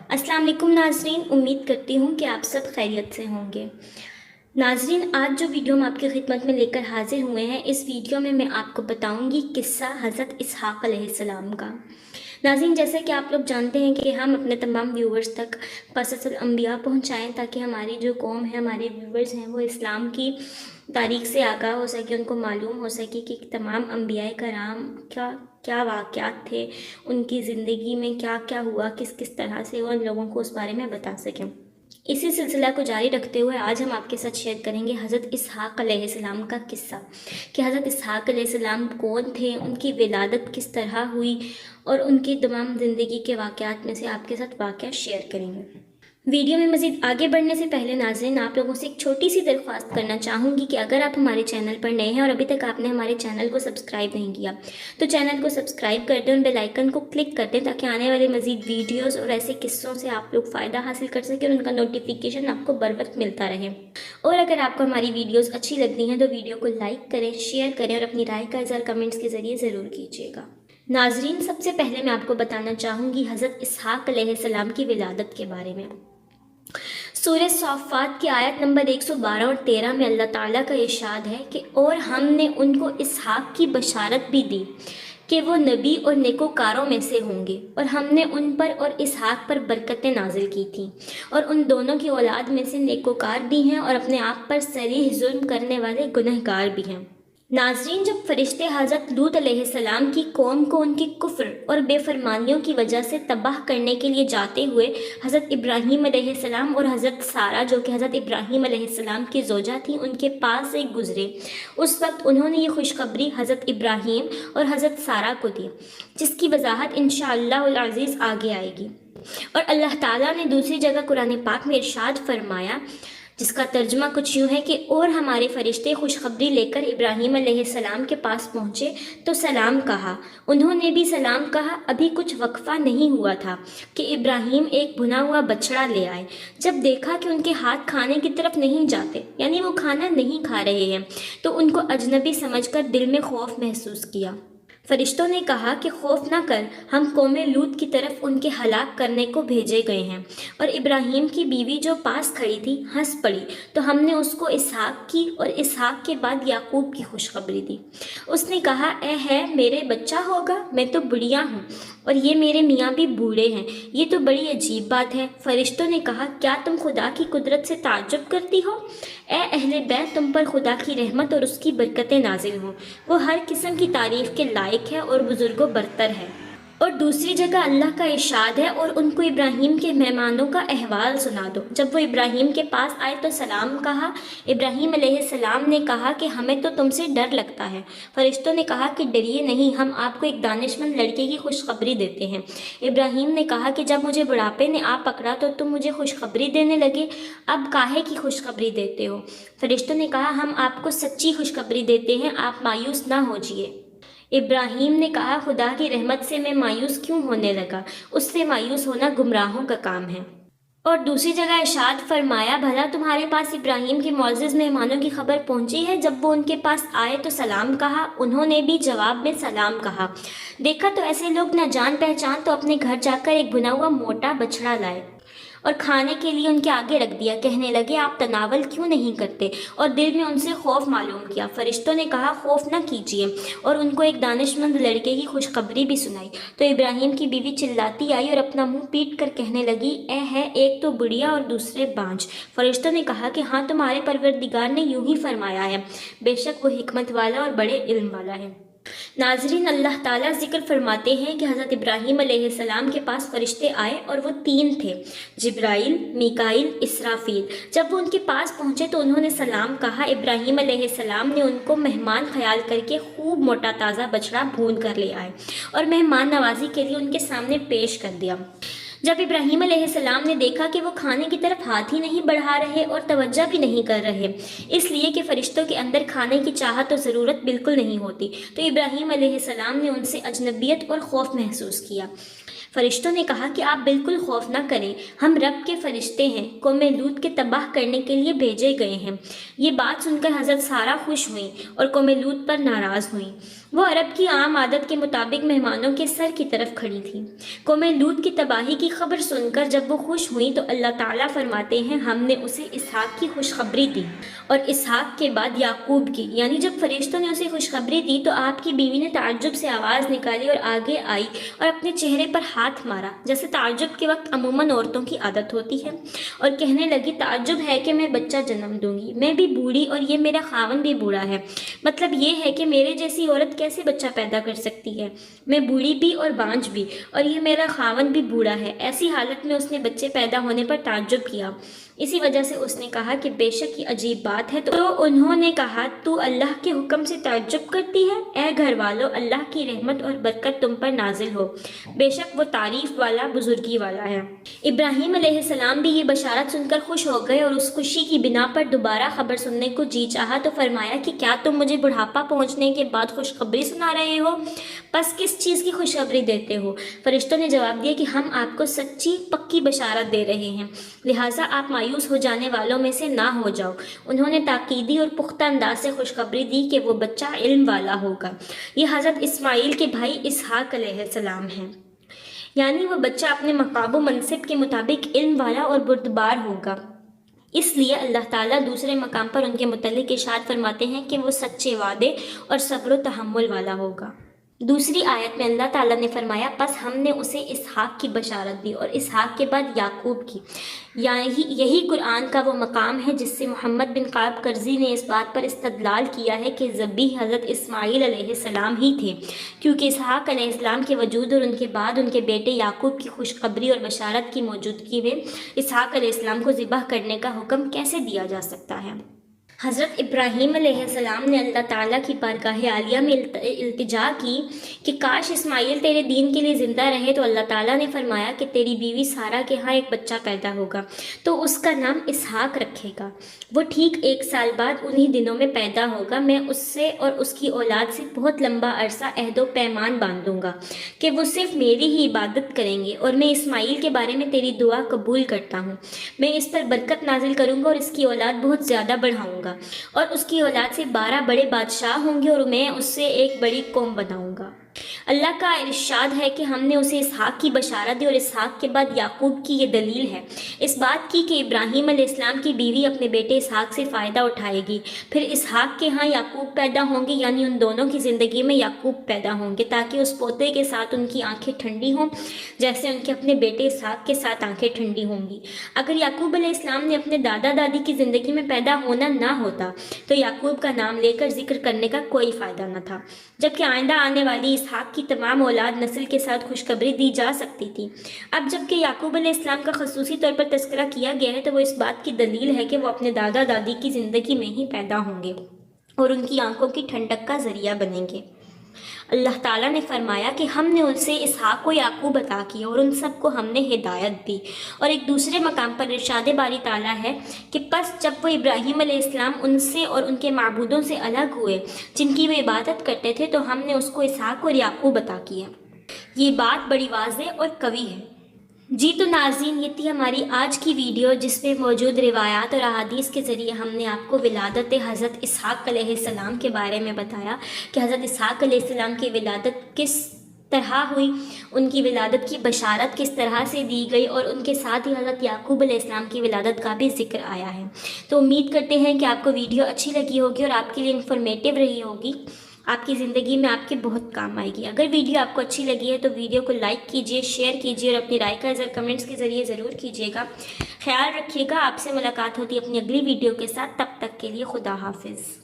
अस्सलाम वालेकुम नाजरीन, उम्मीद करती हूँ कि आप सब खैरियत से होंगे। नाजरीन, आज जो वीडियो हम आपकी खिदमत में लेकर हाजिर हुए हैं, इस वीडियो में मैं आपको बताऊंगी किस्सा हज़रत इसहाक़ अलैहिस्सलाम का। नाज़रीन, जैसे कि आप लोग जानते हैं कि हम अपने तमाम व्यूवर्स तक क़ससुल अंबिया पहुँचाएँ ताकि हमारी जो कौम है, हमारे व्यूवर्स हैं, वो इस्लाम की तारीख़ से आगाह हो सके, उनको मालूम हो सके कि तमाम अंबिया कराम का क्या वाक़यात थे, उनकी ज़िंदगी में क्या क्या हुआ, किस किस तरह से वो उन लोगों को उस बारे में बता सकें। इसी सिलसिला को जारी रखते हुए आज हम आपके साथ शेयर करेंगे हज़रत इसहाक़ अलैहिस्सलाम का किस्सा कि हज़रत इसहाक़ अलैहिस्सलाम कौन थे, उनकी विलादत किस तरह हुई और उनकी तमाम ज़िंदगी के वाक़यात में से आपके साथ वाक़या शेयर करेंगे। वीडियो में मज़ीद आगे बढ़ने से पहले नाज़रीन, आप लोगों से एक छोटी सी दरख्वास्त करना चाहूँगी कि अगर आप हमारे चैनल पर नए हैं और अभी तक आपने हमारे चैनल को सब्सक्राइब नहीं किया तो चैनल को सब्सक्राइब कर दें और बेल आइकन को क्लिक कर दें ताकि आने वाले मज़ीद वीडियोज़ और ऐसे किस्सों से आप लोग फ़ायदा हासिल कर सकें और उनका नोटिफिकेशन आपको बर वक्त मिलता रहे। और अगर आपको हमारी वीडियोज़ अच्छी लगती हैं तो वीडियो को लाइक करें, शेयर करें और अपनी राय का इज़हार कमेंट्स के ज़रिए ज़रूर कीजिएगा। नाज़रीन, सबसे पहले मैं आपको बताना चाहूँगी हज़रत इसहाक़ अलैहिस्सलाम की विलादत के बारे में। सूरह सॉफ़ात की आयत नंबर 112 और 13 में अल्लाह ताला का इरशाद है कि और हमने उनको इसहाक़ की बशारत भी दी कि वो नबी और नेकोकारों में से होंगे, और हमने उन पर और इसहाक़ पर बरकतें नाजिल की थीं और उन दोनों की औलाद में से नेकोकार भी हैं और अपने आप पर सरीह जुल्म करने वाले गुनहगार भी हैं। नाज़रीन, जब फरिश्ते हज़रत लूत अलैहिस्सलाम की कौम को उनकी कुफ्र और बेफरमानियों की वजह से तबाह करने के लिए जाते हुए हज़रत इब्राहीम अलैहिस्सलाम और हज़रत सारा, जो कि हज़रत इब्राहीम अलैहिस्सलाम की ज़ौजा थी, उनके पास से गुज़रे, उस वक्त उन्होंने ये खुशखबरी हज़रत इब्राहीम और हज़रत सारा को दी, जिसकी वजाहत इंशाअल्लाहुल अज़ीज़ आगे आएगी। और अल्लाह ताला ने दूसरी जगह कुरान पाक में इरशाद फरमाया, जिसका तर्जुमा कुछ यूँ है कि और हमारे फरिश्ते खुशखबरी लेकर इब्राहीम अलैहिस्सलाम के पास पहुँचे तो सलाम कहा। उन्होंने भी सलाम कहा। अभी कुछ वक्फा नहीं हुआ था कि इब्राहीम एक भुना हुआ बछड़ा ले आए। जब देखा कि उनके हाथ खाने की तरफ नहीं जाते, यानी वो खाना नहीं खा रहे हैं, तो उनको अजनबी समझकर दिल में खौफ महसूस किया। फरिश्तों ने कहा कि खौफ ना कर, हम कौमे लूत की तरफ उनके हलाक करने को भेजे गए हैं। और इब्राहीम की बीवी जो पास खड़ी थी हंस पड़ी, तो हमने उसको इसहाक़ की और इसहाक़ के बाद याकूब की खुशखबरी दी। उसने कहा, ए है मेरे बच्चा होगा, मैं तो बुढ़िया हूँ और ये मेरे मियाँ भी बूढ़े हैं, ये तो बड़ी अजीब बात है। फरिश्तों ने कहा, क्या तुम खुदा की कुदरत से ताज्जुब करती हो? ए अहले बैत, तुम पर खुदा की रहमत और उसकी बरकतें नाजिल हों। वो हर किस्म की तारीफ़ के लायक है और बुजुर्गों बरतर है। और दूसरी जगह अल्लाह का इरशाद है, और उनको इब्राहीम के मेहमानों का अहवाल सुना दो। जब वो इब्राहीम के पास आए तो सलाम कहा। इब्राहीम अलैहिस्सलाम ने कहा कि हमें तो तुमसे डर लगता है। फरिश्तों ने कहा कि डरिए नहीं, हम आपको एक दानिशमंद लड़के की खुशखबरी देते हैं। इब्राहीम ने कहा कि जब मुझे बुढ़ापे ने आ पकड़ा तो तुम मुझे खुशखबरी देने लगे, अब काहे की खुशखबरी देते हो? फरिश्तों ने कहा, हम आपको सच्ची खुशखबरी देते हैं, आप मायूस ना होजिए। इब्राहीम ने कहा, खुदा की रहमत से मैं मायूस क्यों होने लगा? उससे मायूस होना गुमराहों का काम है। और दूसरी जगह इरशाद फरमाया, भला तुम्हारे पास इब्राहीम के मुअज़्ज़ज़ मेहमानों की खबर पहुंची है? जब वो उनके पास आए तो सलाम कहा। उन्होंने भी जवाब में सलाम कहा। देखा तो ऐसे लोग न जान पहचान तो अपने घर जाकर एक भुना हुआ मोटा बछड़ा लाए और खाने के लिए उनके आगे रख दिया। कहने लगे, आप तनावल क्यों नहीं करते? और दिल में उनसे खौफ मालूम किया। फरिश्तों ने कहा, खौफ न कीजिए, और उनको एक दानिशमंद लड़के की खुशखबरी भी सुनाई। तो इब्राहीम की बीवी चिल्लाती आई और अपना मुंह पीट कर कहने लगी, ए है, एक तो बुढ़िया और दूसरे बांझ। फरिश्तों ने कहा कि हाँ, तुम्हारे परवरदिगार ने यूं ही फरमाया है, बेशक वो हिकमत वाला और बड़े इल्म वाला है। नाजरीन, अल्लाह ताला जिक्र फरमाते हैं कि हज़रत इब्राहीम अलैहिस्सलाम के पास फरिश्ते आए और वो 3 थे, जिब्राइल, मीकाइल, इसराफील। जब वो उनके पास पहुँचे तो उन्होंने सलाम कहा। इब्राहीम अलैहिस्सलाम ने उनको मेहमान ख्याल करके खूब मोटा ताज़ा बछड़ा भून कर ले आए और मेहमान नवाजी के लिए उनके सामने पेश कर दिया। जब इब्राहीम अलैहिस्सलाम ने देखा कि वो खाने की तरफ हाथ ही नहीं बढ़ा रहे और तवज्जो भी नहीं कर रहे, इसलिए कि फरिश्तों के अंदर खाने की चाहत और ज़रूरत बिल्कुल नहीं होती, तो इब्राहीम अलैहिस्सलाम ने उनसे अजनबियत और खौफ महसूस किया। फरिश्तों ने कहा कि आप बिल्कुल खौफ ना करें, हम रब के फरिश्ते हैं, कौमे लूत के तबाह करने के लिए भेजे गए हैं। ये बात सुनकर हज़रत सारा खुश हुई और कौमे लूत पर नाराज़ हुई। وہ عرب کی عام عادت کے مطابق مہمانوں کے سر کی طرف کھڑی تھیں۔ قوم لوط کی تباہی کی خبر سن کر جب وہ خوش ہوئیں تو اللہ تعالیٰ فرماتے ہیں ہم نے اسے اسحاق کی خوشخبری دی اور اسحاق کے بعد یعقوب کی، یعنی جب فرشتوں نے اسے خوشخبری دی تو آپ کی بیوی نے تعجب سے آواز نکالی اور آگے آئی اور اپنے چہرے پر ہاتھ مارا، جیسے تعجب کے وقت عموماً عورتوں کی عادت ہوتی ہے، اور کہنے لگی تعجب ہے کہ میں بچہ جنم دوں گی، میں بھی بوڑھی اور یہ میرا خاوند بھی بوڑھا ہے، مطلب یہ ہے کہ میرے جیسی عورت کیسے بچہ پیدا کر سکتی ہے، میں بوڑھی بھی اور بانجھ بھی، اور یہ میرا خاوند بھی بوڑھا ہے۔ ایسی حالت میں اس نے بچے پیدا ہونے پر تعجب کیا، اسی وجہ سے اس نے کہا کہ بے شک یہ عجیب بات ہے۔ تو انہوں نے کہا تو اللہ کے حکم سے تعجب کرتی ہے؟ اے گھر والو، اللہ کی رحمت اور برکت تم پر نازل ہو، بے شک وہ تعریف والا بزرگی والا ہے۔ ابراہیم علیہ السلام بھی یہ بشارت سن کر خوش ہو گئے اور اس خوشی کی بنا پر دوبارہ خبر سننے کو جی چاہا تو فرمایا کہ کیا تم مجھے بڑھاپا پہنچنے کے بعد خوشخبری سنا رہے ہو؟ پس کس چیز کی خوشخبری دیتے ہو؟ فرشتوں نے جواب دیا کہ ہم آپ کو سچی پکی بشارت دے رہے ہیں، لہٰذا آپ مایوس ہو جانے والوں میں سے نہ ہو جاؤ۔ انہوں نے تاکیدی اور پختہ انداز سے خوشخبری دی کہ وہ بچہ علم والا ہوگا۔ یہ حضرت اسماعیل کے بھائی اسحاق علیہ السلام ہیں، یعنی وہ بچہ اپنے مقام و منصب کے مطابق علم والا اور بردبار ہوگا۔ اس لیے اللہ تعالیٰ دوسرے مقام پر ان کے متعلق ارشاد فرماتے ہیں کہ وہ سچے وعدے اور صبر و تحمل والا ہوگا۔ دوسری آیت میں اللہ تعالیٰ نے فرمایا پس ہم نے اسے اسحاق کی بشارت دی اور اسحاق کے بعد یعقوب کی، یعنی یہی قرآن کا وہ مقام ہے جس سے محمد بن قعب کرزی نے اس بات پر استدلال کیا ہے کہ ذبیح حضرت اسماعیل علیہ السلام ہی تھے، کیونکہ اسحاق علیہ السلام کے وجود اور ان کے بعد ان کے بیٹے یعقوب کی خوشخبری اور بشارت کی موجودگی میں اسحاق علیہ السلام کو ذبح کرنے کا حکم کیسے دیا جا سکتا ہے؟ حضرت ابراہیم علیہ السلام نے اللہ تعالیٰ کی بارگاہ عالیہ میں التجا کی کہ کاش اسماعیل تیرے دین کے لیے زندہ رہے، تو اللہ تعالیٰ نے فرمایا کہ تیری بیوی سارہ کے ہاں ایک بچہ پیدا ہوگا تو اس کا نام اسحاق رکھے گا، وہ ٹھیک 1 سال بعد انہی دنوں میں پیدا ہوگا، میں اس سے اور اس کی اولاد سے بہت لمبا عرصہ عہد و پیمان باندھوں گا کہ وہ صرف میری ہی عبادت کریں گے، اور میں اسماعیل کے بارے میں تیری دعا قبول کرتا ہوں، میں اس پر برکت نازل کروں گا اور اس کی اولاد بہت زیادہ بڑھاؤں گا، اور اس کی اولاد سے 12 بڑے بادشاہ ہوں گے اور میں اس سے ایک بڑی قوم بناؤں گا۔ اللہ کا ارشاد ہے کہ ہم نے اسے اسحاق کی بشارت دی اور اسحاق کے بعد یعقوب کی۔ یہ دلیل ہے اس بات کی کہ ابراہیم علیہ السلام کی بیوی اپنے بیٹے اسحاق سے فائدہ اٹھائے گی، پھر اسحاق کے ہاں یعقوب پیدا ہوں گے، یعنی ان دونوں کی زندگی میں یعقوب پیدا ہوں گے تاکہ اس پوتے کے ساتھ ان کی آنکھیں ٹھنڈی ہوں جیسے ان کے اپنے بیٹے اسحاق کے ساتھ آنکھیں ٹھنڈی ہوں گی۔ اگر یعقوب علیہ السلام نے اپنے دادا دادی کی زندگی میں پیدا ہونا نہ ہوتا تو یعقوب کا نام لے کر ذکر کرنے کا کوئی فائدہ نہ تھا، جبکہ آئندہ آنے والی اسحاق کی تمام اولاد نسل کے ساتھ خوشخبری دی جا سکتی تھی۔ اب جبکہ یعقوب علیہ السلام کا خصوصی طور پر تذکرہ کیا گیا ہے تو وہ اس بات کی دلیل ہے کہ وہ اپنے دادا دادی کی زندگی میں ہی پیدا ہوں گے اور ان کی آنکھوں کی ٹھنڈک کا ذریعہ بنیں گے۔ اللہ تعالیٰ نے فرمایا کہ ہم نے ان سے اسحاق و یعقوب عطا کیا اور ان سب کو ہم نے ہدایت دی، اور ایک دوسرے مقام پر ارشاد باری تعالیٰ ہے کہ پس جب وہ ابراہیم علیہ السلام ان سے اور ان کے معبودوں سے الگ ہوئے جن کی وہ عبادت کرتے تھے تو ہم نے اس کو اسحاق اور یعقوب عطا کیا۔ یہ بات بڑی واضح اور قوی ہے۔ جی تو ناظرین، یہ تھی ہماری آج کی ویڈیو جس میں موجود روایات اور احادیث کے ذریعے ہم نے آپ کو ولادت حضرت اسحاق علیہ السلام کے بارے میں بتایا کہ حضرت اسحاق علیہ السلام کی ولادت کس طرح ہوئی، ان کی ولادت کی بشارت کس طرح سے دی گئی، اور ان کے ساتھ ہی حضرت یعقوب علیہ السلام کی ولادت کا بھی ذکر آیا ہے۔ تو امید کرتے ہیں کہ آپ کو ویڈیو اچھی لگی ہوگی اور آپ کے لیے انفارمیٹیو رہی ہوگی، آپ کی زندگی میں آپ کے بہت کام آئے گی۔ اگر ویڈیو آپ کو اچھی لگی ہے تو ویڈیو کو لائک کیجئے، شیئر کیجئے اور اپنی رائے کا اظہار کمنٹس کے ذریعے ضرور کیجئے گا۔ خیال رکھیے گا، آپ سے ملاقات ہوتی ہے اپنی اگلی ویڈیو کے ساتھ، تب تک کے لیے خدا حافظ۔